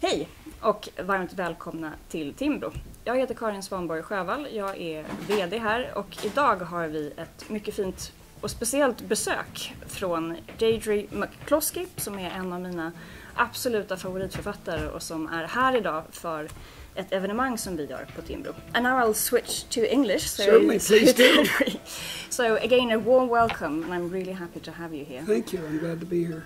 Hej och varmt välkomna till Timbro. Jag heter Karin Svanborg Sjövall, jag är VD här och idag har vi ett mycket fint och speciellt besök från Deirdre Mccloskey som är en av mina absoluta favoritförfattare och som är här idag för ett evenemang som vi gör på Timbro. And now I'll switch to English. Certainly, please do. So again, a warm welcome, and I'm really happy to have you here. Thank you, I'm glad to be here.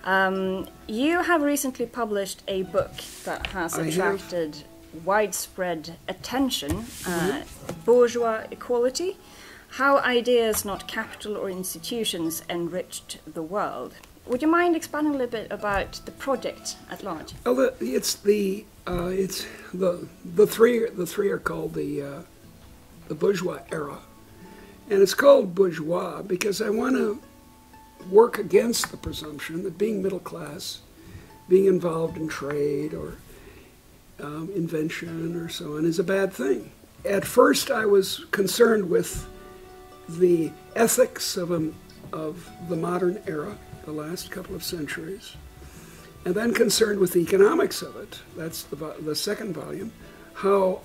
You have recently published a book that has attracted widespread attention, Bourgeois Equality, How Ideas, Not Capital or Institutions Enriched the World. Would you mind expanding a little bit about the project at large? Well, the three are called the bourgeois era, and it's called bourgeois because I want to work against the presumption that being middle class, being involved in trade or invention or so on is a bad thing. At first, I was concerned with the ethics of the modern era, the last couple of centuries, and then concerned with the economics of it. That's the second volume, how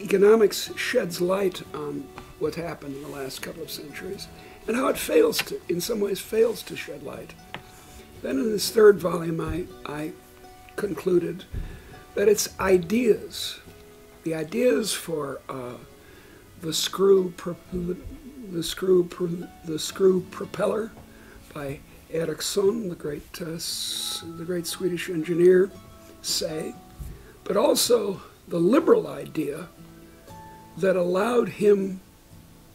economics sheds light on what happened in the last couple of centuries, and how it fails to, in some ways, fails to shed light. Then in this third volume, I concluded that it's ideas, the ideas for the screw propeller by Ericsson, the great Swedish engineer, say, but also the liberal idea that allowed him,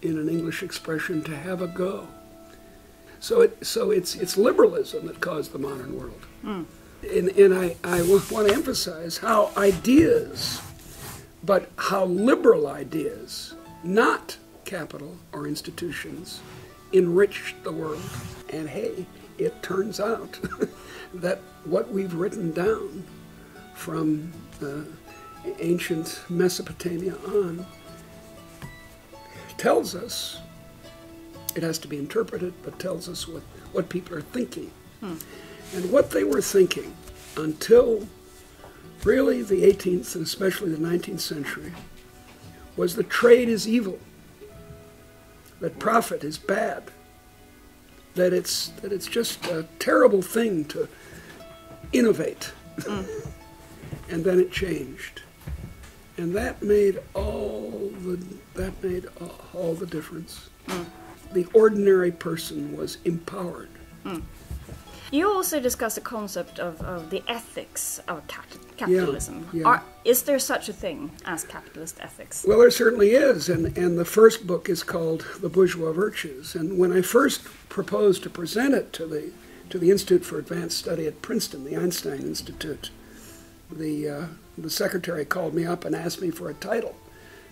in an English expression, to have a go. So it's liberalism that caused the modern world. And I want to emphasize how ideas, but how liberal ideas, not capital or institutions, enriched the world. And hey, it turns out that what we've written down from ancient Mesopotamia on tells us, it has to be interpreted, but tells us what people are thinking. And what they were thinking until really the 18th and especially the 19th century was that trade is evil, that profit is bad, that it's just a terrible thing to innovate. And then it changed. And that made all the difference. The ordinary person was empowered. You also discuss the concept of the ethics of capitalism. Yeah. Is there such a thing as capitalist ethics? Well, there certainly is, and the first book is called The Bourgeois Virtues. And when I first proposed to present it to the Institute for Advanced Study at Princeton, the Einstein Institute, the secretary called me up and asked me for a title.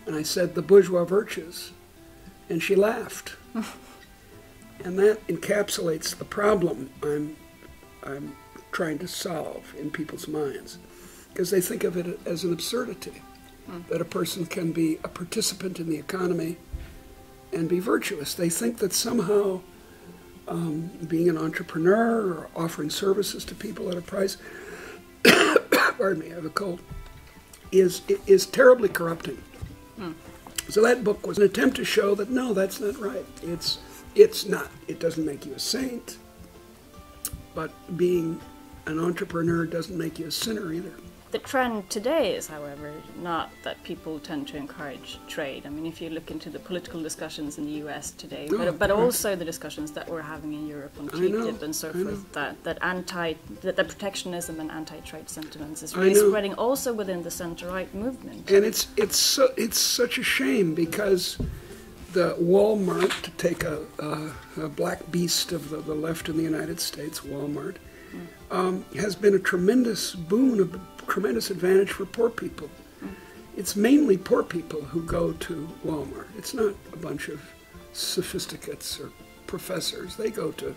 And I said, The Bourgeois Virtues. And she laughed. And that encapsulates the problem I'm trying to solve in people's minds. Because they think of it as an absurdity, that a person can be a participant in the economy and be virtuous. They think that somehow being an entrepreneur or offering services to people at a price, pardon me, I have a cold, is terribly corrupting. So that book was an attempt to show that no, that's not right. It's not. It doesn't make you a saint, but being an entrepreneur doesn't make you a sinner either. The trend today is, however, not that people tend to encourage trade. I mean, if you look into the political discussions in the US today, but also the discussions that we're having in Europe on TTIP and so forth, that protectionism and anti-trade sentiments is really spreading also within the center-right movement. And it's such a shame because the Walmart, to take a black beast of the left in the United States, Walmart, has been a tremendous boon, a tremendous advantage for poor people. It's mainly poor people who go to Walmart. It's not a bunch of sophisticates or professors. They go to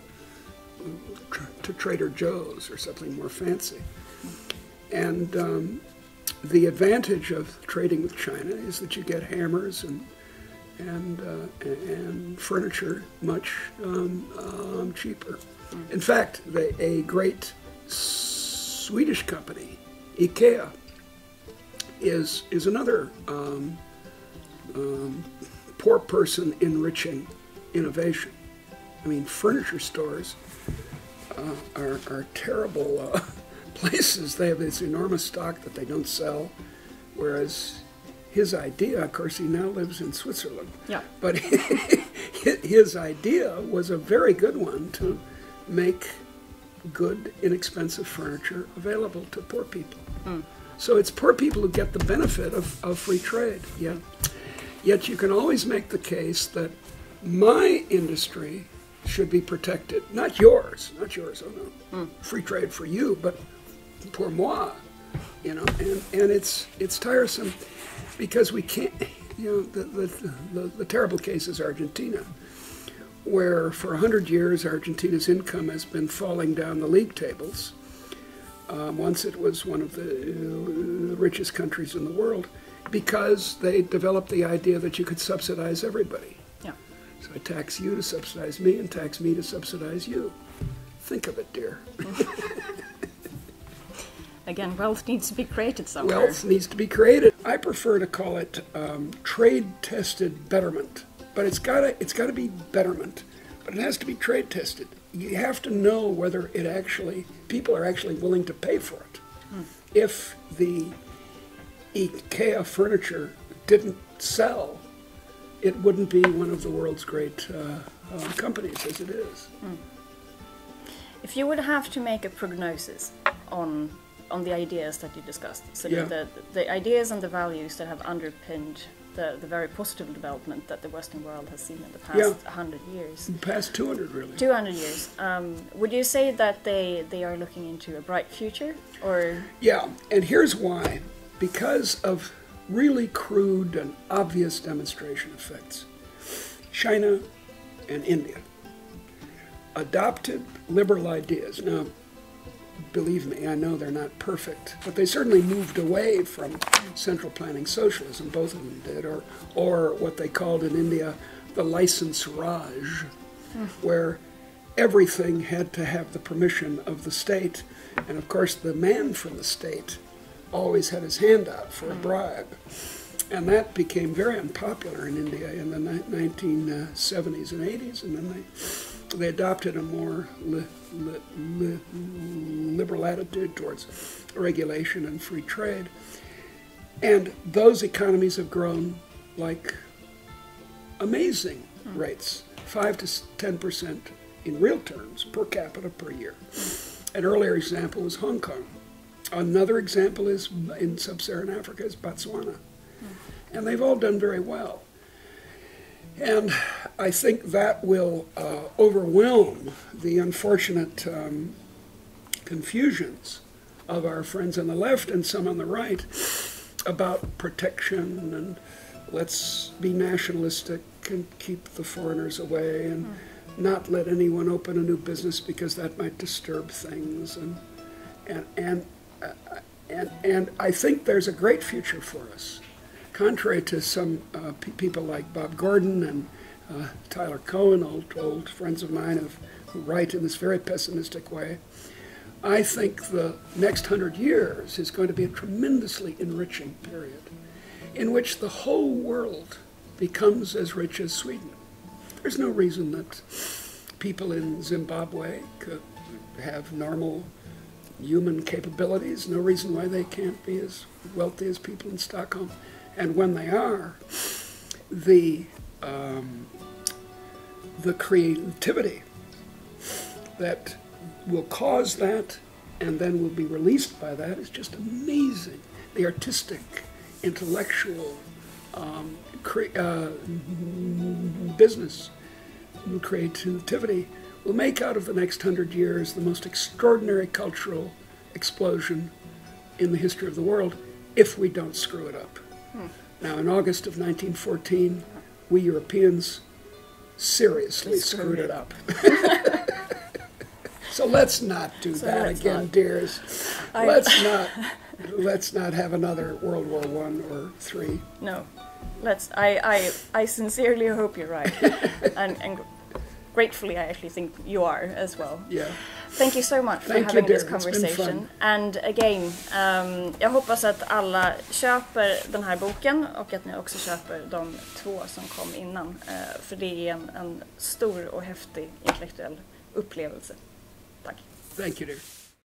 Trader Joe's or something more fancy. And the advantage of trading with China is that you get hammers and furniture much cheaper. In fact, a great Swedish company, IKEA, is another poor person enriching innovation. I mean, furniture stores are terrible places. They have this enormous stock that they don't sell, whereas his idea, of course, he now lives in Switzerland. Yeah. But his idea was a very good one to make good, inexpensive furniture available to poor people. Mm. So it's poor people who get the benefit of free trade. Yeah. Yet you can always make the case that my industry should be protected. Not yours, oh no. Free trade for you, but pour moi. You know, and it's tiresome because we can't, you know, the terrible case is Argentina, where for 100 years Argentina's income has been falling down the league tables. Once it was one of the richest countries in the world because they developed the idea that you could subsidize everybody. Yeah. So I tax you to subsidize me and tax me to subsidize you. Think of it, dear. Again, wealth needs to be created somewhere. Wealth needs to be created. I prefer to call it trade-tested betterment. But it's gotta be betterment. But it has to be trade-tested. You have to know whether people are actually willing to pay for it. If the IKEA furniture didn't sell, it wouldn't be one of the world's great companies as it is. If you would have to make a prognosis on the ideas that you discussed, so Yeah. the ideas and the values that have underpinned the very positive development that the Western world has seen in the past 100 years. In the past 200, really. 200 years. Would you say that they are looking into a bright future, or? Yeah, and here's why. Because of really crude and obvious demonstration effects. China and India adopted liberal ideas. Now, believe me, I know they're not perfect, but they certainly moved away from central planning socialism, both of them did, or what they called in India the license Raj, where everything had to have the permission of the state, and of course the man from the state always had his hand out for a bribe. And that became very unpopular in India in the 1970s and 80s, and then they adopted a more liberal attitude towards regulation and free trade. And those economies have grown like amazing rates, 5 to 10% in real terms per capita per year. An earlier example was Hong Kong. Another example is in sub-Saharan Africa is Botswana. And they've all done very well. And I think that will overwhelm the unfortunate confusions of our friends on the left and some on the right about protection and let's be nationalistic and keep the foreigners away and not let anyone open a new business because that might disturb things. And I think there's a great future for us. Contrary to some people like Bob Gordon and Tyler Cohen, old friends of mine who write in this very pessimistic way, I think the next 100 years is going to be a tremendously enriching period in which the whole world becomes as rich as Sweden. There's no reason that people in Zimbabwe could have normal human capabilities, no reason why they can't be as wealthy as people in Stockholm. And when they are, the creativity that will cause that and then will be released by that is just amazing. The artistic, intellectual, business creativity will make out of the next 100 years the most extraordinary cultural explosion in the history of the world if we don't screw it up. Now, in August of 1914, we Europeans seriously screwed it up. So let's not do that again, dears. Let's not have another World War I or III. No, let's. I sincerely hope you're right. and gratefully, I actually think you are as well. Yeah. Thank you so much for Thank having you, this Deirdre. It's been conversation. fun. And again, jag hoppas att alla köper den här boken och att ni också köper de 2 som kom innan. För det är en stor och häftig intellektuell upplevelse. Tack. Thank you, Deirdre.